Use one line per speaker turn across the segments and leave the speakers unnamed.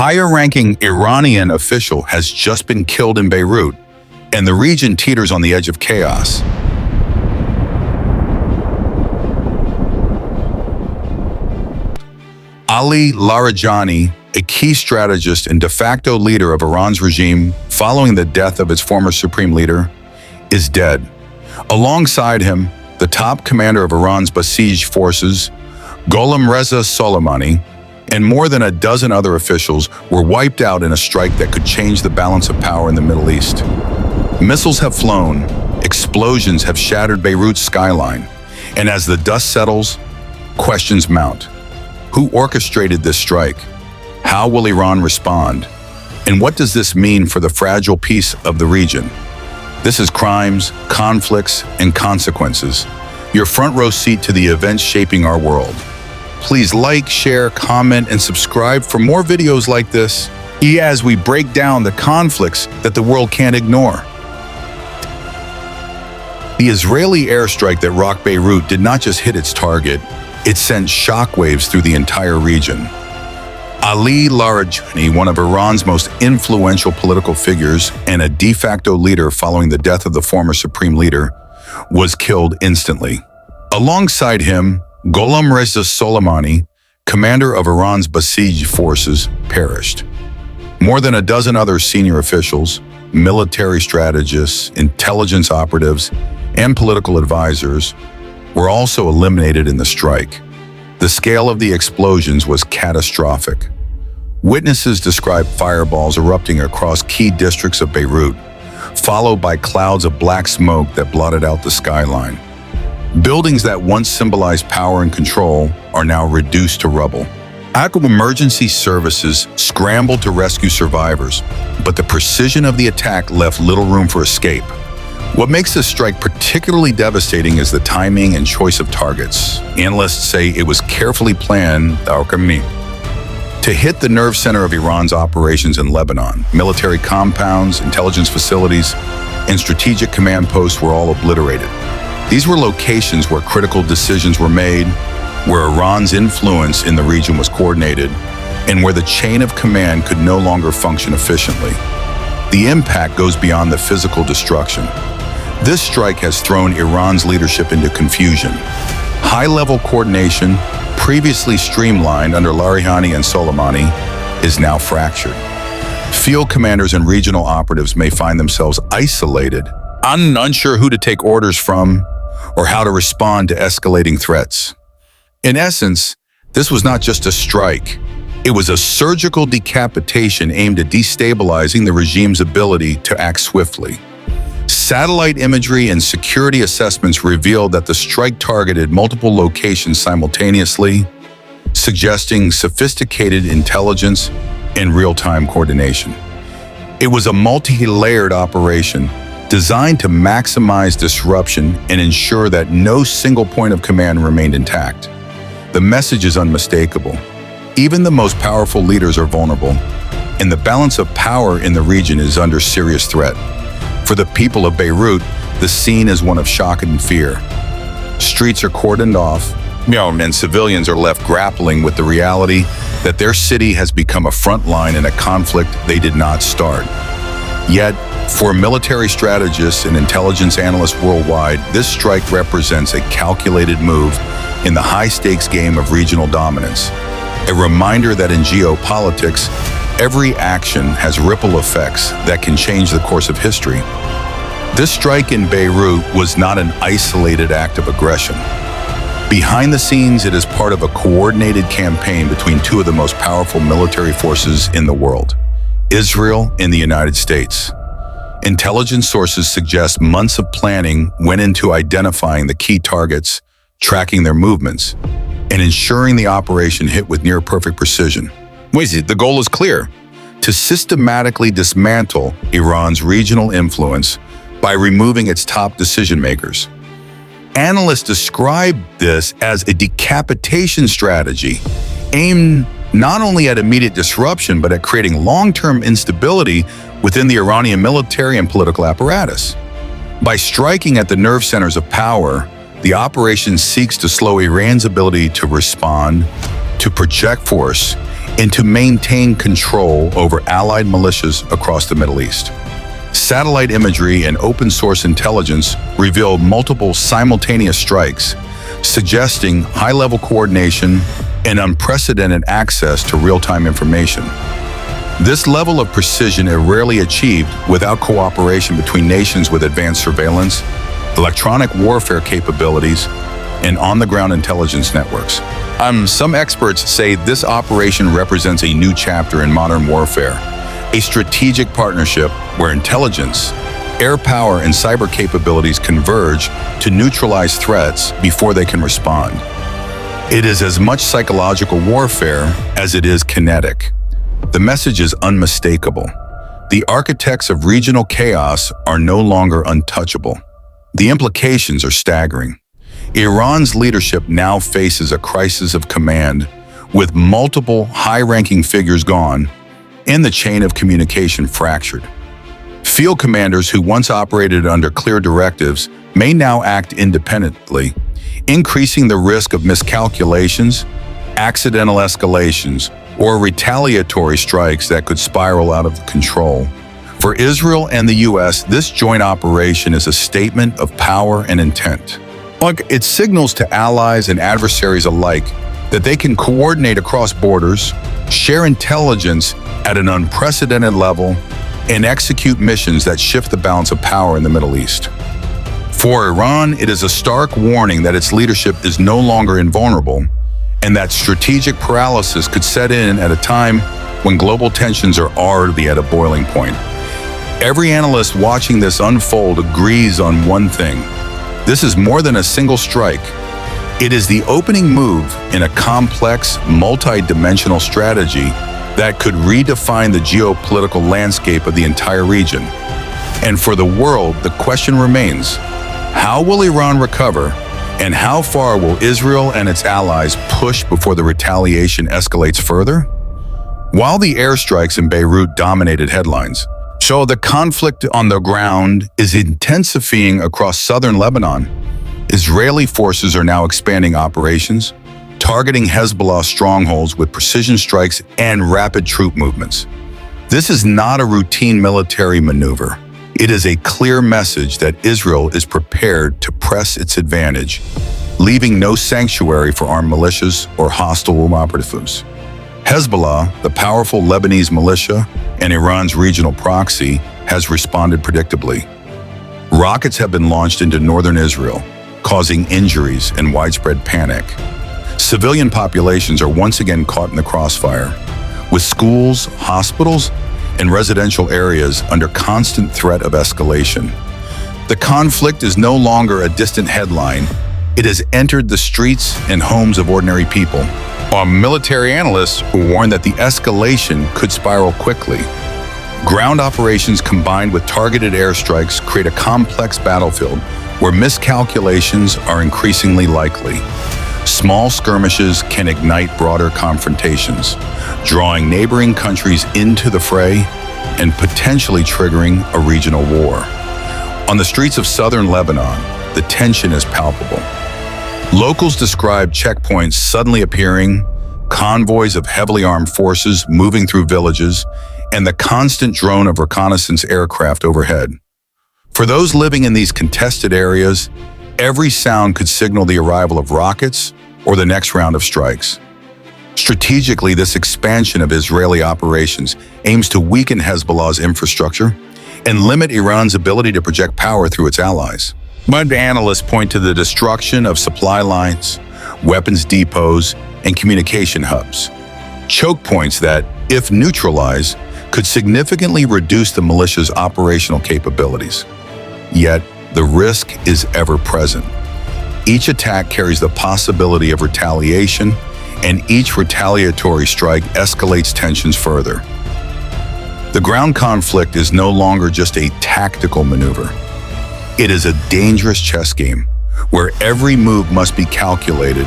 higher-ranking Iranian official has just been killed in Beirut, and the region teeters on the edge of chaos. Ali Larijani, a key strategist and de facto leader of Iran's regime following the death of its former supreme leader, is dead. Alongside him, the top commander of Iran's besieged forces, Gholam Reza Soleimani, and more than a dozen other officials were wiped out in a strike that could change the balance of power in the Middle East. Missiles have flown, explosions have shattered Beirut's skyline, and as the dust settles, questions mount. Who orchestrated this strike? How will Iran respond? And what does this mean for the fragile peace of the region? This is Crimes, Conflicts, and Consequences, your front row seat to the events shaping our world. Please like, share, comment, and subscribe for more videos like this, as we break down the conflicts that the world can't ignore. The Israeli airstrike that rocked Beirut did not just hit its target, it sent shockwaves through the entire region. Ali Larijani, one of Iran's most influential political figures and a de facto leader following the death of the former supreme leader, was killed instantly. Alongside him, Gholam Reza Soleimani, commander of Iran's besieged forces, perished. More than a dozen other senior officials, military strategists, intelligence operatives, and political advisors were also eliminated in the strike. The scale of the explosions was catastrophic. Witnesses described fireballs erupting across key districts of Beirut, followed by clouds of black smoke that blotted out the skyline. Buildings that once symbolized power and control are now reduced to rubble. Active emergency services scrambled to rescue survivors, but the precision of the attack left little room for escape. What makes this strike particularly devastating is the timing and choice of targets. Analysts say it was carefully planned to hit the nerve center of Iran's operations in Lebanon. Military compounds, intelligence facilities, and strategic command posts were all obliterated. These were locations where critical decisions were made, where Iran's influence in the region was coordinated, and where the chain of command could no longer function efficiently. The impact goes beyond the physical destruction. This strike has thrown Iran's leadership into confusion. High-level coordination, previously streamlined under Larijani and Soleimani, is now fractured. Field commanders and regional operatives may find themselves isolated, unsure who to take orders from or how to respond to escalating threats. In essence, this was not just a strike. It was a surgical decapitation aimed at destabilizing the regime's ability to act swiftly. Satellite imagery and security assessments revealed that the strike targeted multiple locations simultaneously, suggesting sophisticated intelligence and real-time coordination. It was a multi-layered operation designed to maximize disruption and ensure that no single point of command remained intact. The message is unmistakable. Even the most powerful leaders are vulnerable, and the balance of power in the region is under serious threat. For the people of Beirut, the scene is one of shock and fear. Streets are cordoned off, and civilians are left grappling with the reality that their city has become a front line in a conflict they did not start. Yet, for military strategists and intelligence analysts worldwide, this strike represents a calculated move in the high-stakes game of regional dominance. A reminder that in geopolitics, every action has ripple effects that can change the course of history. This strike in Beirut was not an isolated act of aggression. Behind the scenes, it is part of a coordinated campaign between two of the most powerful military forces in the world, Israel and the United States. Intelligence sources suggest months of planning went into identifying the key targets, tracking their movements, and ensuring the operation hit with near-perfect precision. The goal is clear: to systematically dismantle Iran's regional influence by removing its top decision-makers. Analysts describe this as a decapitation strategy aimed not only at immediate disruption, but at creating long-term instability within the Iranian military and political apparatus. By striking at the nerve centers of power, the operation seeks to slow Iran's ability to respond, to project force, and to maintain control over allied militias across the Middle East. Satellite imagery and open-source intelligence reveal multiple simultaneous strikes, suggesting high-level coordination and unprecedented access to real-time information. This level of precision is rarely achieved without cooperation between nations with advanced surveillance, electronic warfare capabilities, and on-the-ground intelligence networks. Some experts say this operation represents a new chapter in modern warfare, a strategic partnership where intelligence, air power, and cyber capabilities converge to neutralize threats before they can respond. It is as much psychological warfare as it is kinetic. The message is unmistakable. The architects of regional chaos are no longer untouchable. The implications are staggering. Iran's leadership now faces a crisis of command, with multiple high-ranking figures gone and the chain of communication fractured. Field commanders who once operated under clear directives may now act independently, increasing the risk of miscalculations, accidental escalations, or retaliatory strikes that could spiral out of control. For Israel and the U.S., this joint operation is a statement of power and intent. It signals to allies and adversaries alike that they can coordinate across borders, share intelligence at an unprecedented level, and execute missions that shift the balance of power in the Middle East. For Iran, it is a stark warning that its leadership is no longer invulnerable, and that strategic paralysis could set in at a time when global tensions are already at a boiling point. Every analyst watching this unfold agrees on one thing. This is more than a single strike. It is the opening move in a complex, multi-dimensional strategy that could redefine the geopolitical landscape of the entire region. And for the world, the question remains, how will Iran recover, and how far will Israel and its allies push before the retaliation escalates further? While the airstrikes in Beirut dominated headlines, so the conflict on the ground is intensifying across southern Lebanon. Israeli forces are now expanding operations, targeting Hezbollah strongholds with precision strikes and rapid troop movements. This is not a routine military maneuver. It is a clear message that Israel is prepared to press its advantage, leaving no sanctuary for armed militias or hostile operatives. Hezbollah, the powerful Lebanese militia and Iran's regional proxy, has responded predictably. Rockets have been launched into northern Israel, causing injuries and widespread panic. Civilian populations are once again caught in the crossfire, with schools, hospitals, and residential areas under constant threat of escalation. The conflict is no longer a distant headline. It has entered the streets and homes of ordinary people. Military analysts warn that the escalation could spiral quickly. Ground operations combined with targeted airstrikes create a complex battlefield where miscalculations are increasingly likely. Small skirmishes can ignite broader confrontations, drawing neighboring countries into the fray and potentially triggering a regional war. On the streets of southern Lebanon, the tension is palpable. Locals describe checkpoints suddenly appearing, convoys of heavily armed forces moving through villages, and the constant drone of reconnaissance aircraft overhead. For those living in these contested areas, every sound could signal the arrival of rockets or the next round of strikes. Strategically, this expansion of Israeli operations aims to weaken Hezbollah's infrastructure and limit Iran's ability to project power through its allies. But analysts point to the destruction of supply lines, weapons depots, and communication hubs, choke points that, if neutralized, could significantly reduce the militia's operational capabilities. Yet, the risk is ever present. Each attack carries the possibility of retaliation, and each retaliatory strike escalates tensions further. The ground conflict is no longer just a tactical maneuver. It is a dangerous chess game where every move must be calculated,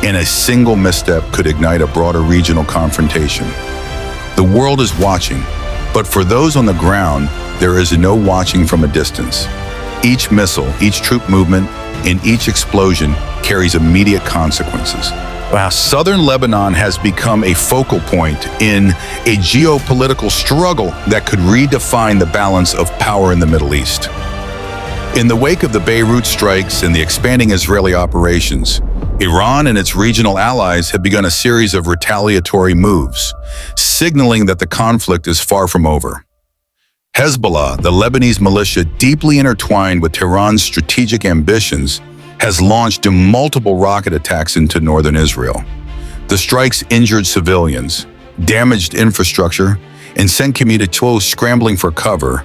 and a single misstep could ignite a broader regional confrontation. The world is watching, but for those on the ground, there is no watching from a distance. Each missile, each troop movement, and each explosion carries immediate consequences. Wow, southern Lebanon has become a focal point in a geopolitical struggle that could redefine the balance of power in the Middle East. In the wake of the Beirut strikes and the expanding Israeli operations, Iran and its regional allies have begun a series of retaliatory moves, signaling that the conflict is far from over. Hezbollah, the Lebanese militia deeply intertwined with Tehran's strategic ambitions, has launched multiple rocket attacks into northern Israel. The strikes injured civilians, damaged infrastructure, and sent communities scrambling for cover,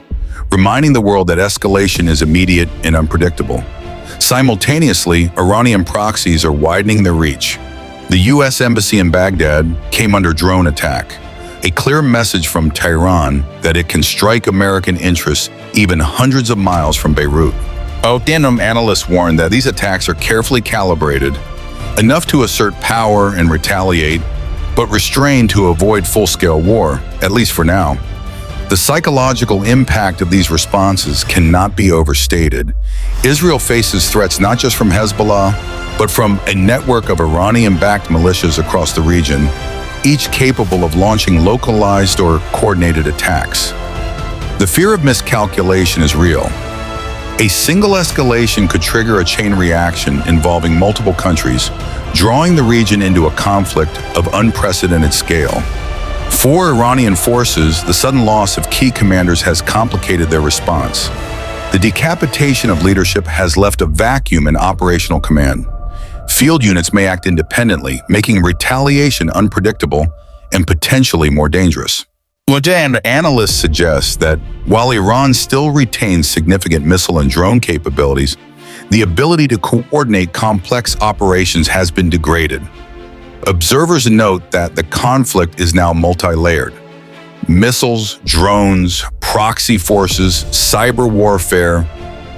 reminding the world that escalation is immediate and unpredictable. Simultaneously, Iranian proxies are widening their reach. The U.S. Embassy in Baghdad came under drone attack, a clear message from Tehran that it can strike American interests even hundreds of miles from Beirut. Analysts warn that these attacks are carefully calibrated, enough to assert power and retaliate, but restrained to avoid full-scale war, at least for now. The psychological impact of these responses cannot be overstated. Israel faces threats not just from Hezbollah, but from a network of Iranian-backed militias across the region, each capable of launching localized or coordinated attacks. The fear of miscalculation is real. A single escalation could trigger a chain reaction involving multiple countries, drawing the region into a conflict of unprecedented scale. For Iranian forces, the sudden loss of key commanders has complicated their response. The decapitation of leadership has left a vacuum in operational command. Field units may act independently, making retaliation unpredictable and potentially more dangerous. Analysts suggest that while Iran still retains significant missile and drone capabilities, the ability to coordinate complex operations has been degraded. Observers note that the conflict is now multi-layered. Missiles, drones, proxy forces, cyber warfare,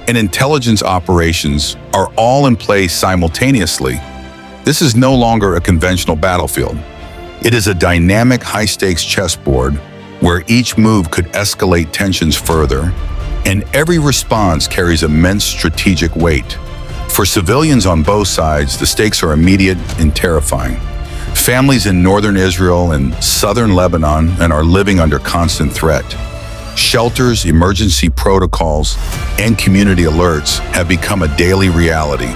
and intelligence operations are all in place simultaneously. This is no longer a conventional battlefield. It is a dynamic, high-stakes chessboard where each move could escalate tensions further, and every response carries immense strategic weight. For civilians on both sides, the stakes are immediate and terrifying. Families in northern Israel and southern Lebanon are living under constant threat. Shelters, emergency protocols, and community alerts have become a daily reality.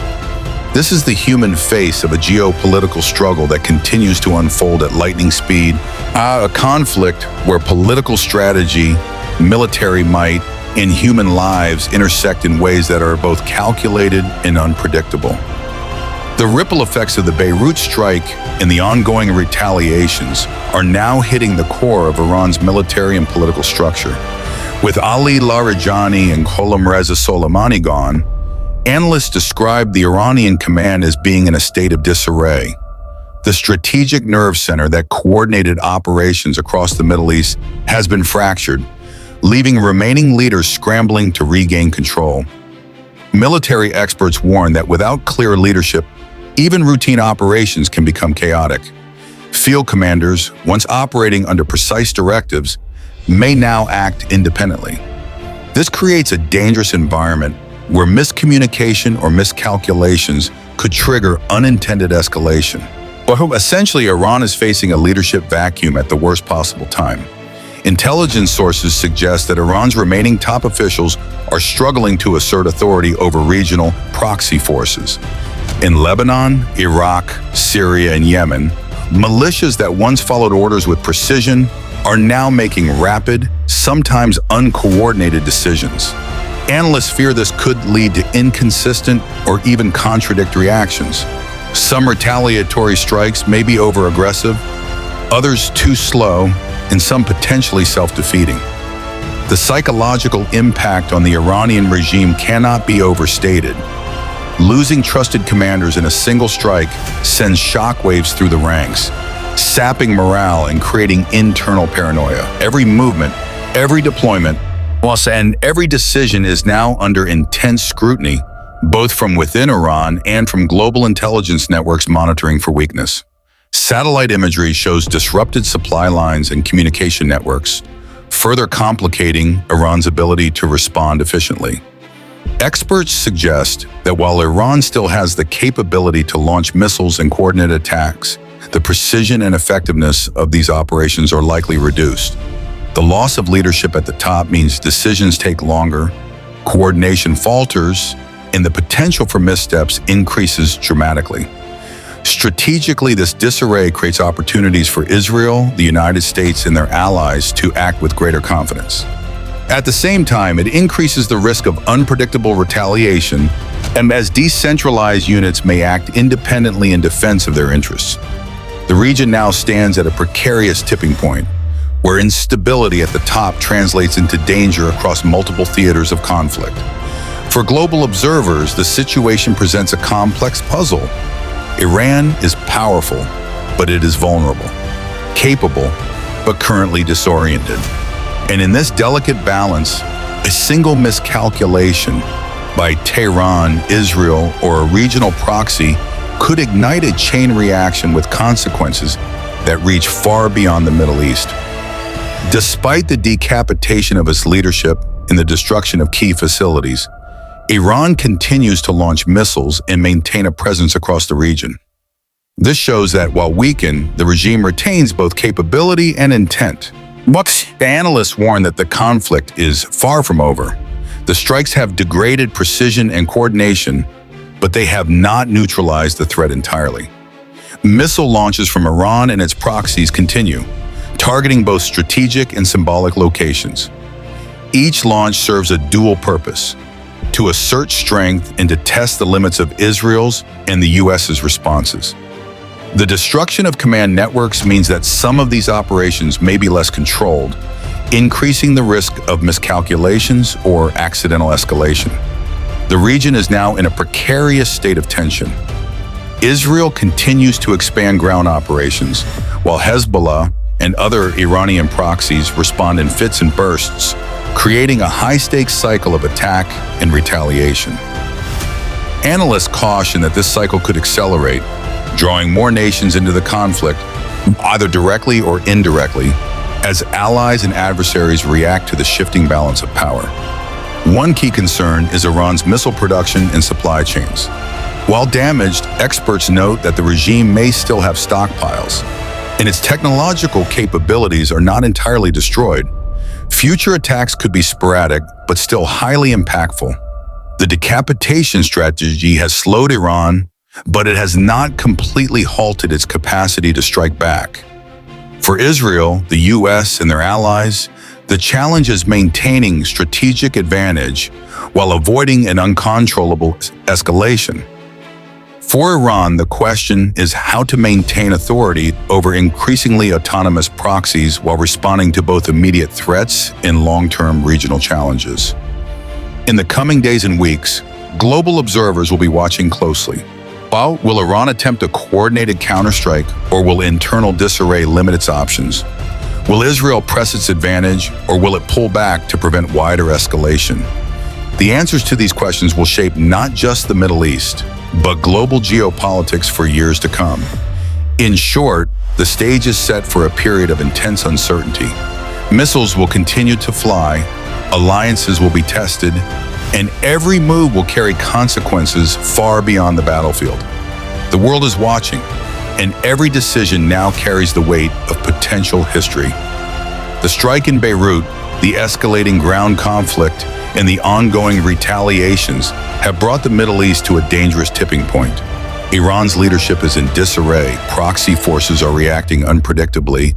This is the human face of a geopolitical struggle that continues to unfold at lightning speed, a conflict where political strategy, military might, and human lives intersect in ways that are both calculated and unpredictable. The ripple effects of the Beirut strike and the ongoing retaliations are now hitting the core of Iran's military and political structure. With Ali Larijani and Gholam Reza Soleimani gone, analysts describe the Iranian command as being in a state of disarray. The strategic nerve center that coordinated operations across the Middle East has been fractured, leaving remaining leaders scrambling to regain control. Military experts warn that without clear leadership, even routine operations can become chaotic. Field commanders, once operating under precise directives, may now act independently. This creates a dangerous environment where miscommunication or miscalculations could trigger unintended escalation. Well, essentially, Iran is facing a leadership vacuum at the worst possible time. Intelligence sources suggest that Iran's remaining top officials are struggling to assert authority over regional proxy forces. In Lebanon, Iraq, Syria, and Yemen, militias that once followed orders with precision are now making rapid, sometimes uncoordinated decisions. Analysts fear this could lead to inconsistent or even contradictory actions. Some retaliatory strikes may be over-aggressive, others too slow, and some potentially self-defeating. The psychological impact on the Iranian regime cannot be overstated. Losing trusted commanders in a single strike sends shockwaves through the ranks, sapping morale and creating internal paranoia. Every movement, every deployment, and every decision is now under intense scrutiny, both from within Iran and from global intelligence networks monitoring for weakness. Satellite imagery shows disrupted supply lines and communication networks, further complicating Iran's ability to respond efficiently. Experts suggest that while Iran still has the capability to launch missiles and coordinate attacks, the precision and effectiveness of these operations are likely reduced. The loss of leadership at the top means decisions take longer, coordination falters, and the potential for missteps increases dramatically. Strategically, this disarray creates opportunities for Israel, the United States, and their allies to act with greater confidence. At the same time, it increases the risk of unpredictable retaliation, and as decentralized units may act independently in defense of their interests. The region now stands at a precarious tipping point, where instability at the top translates into danger across multiple theaters of conflict. For global observers, the situation presents a complex puzzle. Iran is powerful, but it is vulnerable, capable, but currently disoriented. And in this delicate balance, a single miscalculation by Tehran, Israel, or a regional proxy could ignite a chain reaction with consequences that reach far beyond the Middle East. Despite the decapitation of its leadership and the destruction of key facilities, Iran continues to launch missiles and maintain a presence across the region. This shows that while weakened, the regime retains both capability and intent. But analysts warn that the conflict is far from over. The strikes have degraded precision and coordination, but they have not neutralized the threat entirely. Missile launches from Iran and its proxies continue, targeting both strategic and symbolic locations. Each launch serves a dual purpose: to assert strength and to test the limits of Israel's and the US's responses. The destruction of command networks means that some of these operations may be less controlled, increasing the risk of miscalculations or accidental escalation. The region is now in a precarious state of tension. Israel continues to expand ground operations, while Hezbollah and other Iranian proxies respond in fits and bursts, creating a high-stakes cycle of attack and retaliation. Analysts caution that this cycle could accelerate, drawing more nations into the conflict, either directly or indirectly, as allies and adversaries react to the shifting balance of power. One key concern is Iran's missile production and supply chains. While damaged, experts note that the regime may still have stockpiles, and its technological capabilities are not entirely destroyed. Future attacks could be sporadic, but still highly impactful. The decapitation strategy has slowed Iran, but it has not completely halted its capacity to strike back. For Israel, the US, and their allies, the challenge is maintaining strategic advantage while avoiding an uncontrollable escalation. For Iran, the question is how to maintain authority over increasingly autonomous proxies while responding to both immediate threats and long-term regional challenges. In the coming days and weeks, global observers will be watching closely. Will Iran attempt a coordinated counterstrike, or will internal disarray limit its options? Will Israel press its advantage, or will it pull back to prevent wider escalation? The answers to these questions will shape not just the Middle East, but global geopolitics for years to come. In short, the stage is set for a period of intense uncertainty. Missiles will continue to fly, alliances will be tested, and every move will carry consequences far beyond the battlefield. The world is watching, and every decision now carries the weight of potential history. The strike in Beirut, the escalating ground conflict, and the ongoing retaliations have brought the Middle East to a dangerous tipping point. Iran's leadership is in disarray, proxy forces are reacting unpredictably,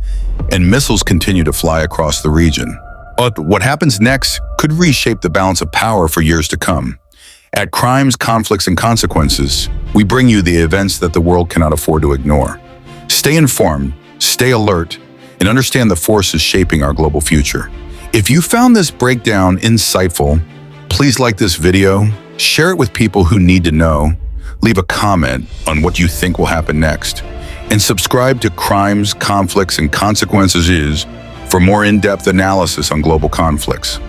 and missiles continue to fly across the region. But what happens next could reshape the balance of power for years to come. At Crimes, Conflicts, and Consequences, we bring you the events that the world cannot afford to ignore. Stay informed, stay alert, and understand the forces shaping our global future. If you found this breakdown insightful, please like this video, share it with people who need to know, leave a comment on what you think will happen next, and subscribe to Crimes, Conflicts, and Consequences for more in-depth analysis on global conflicts.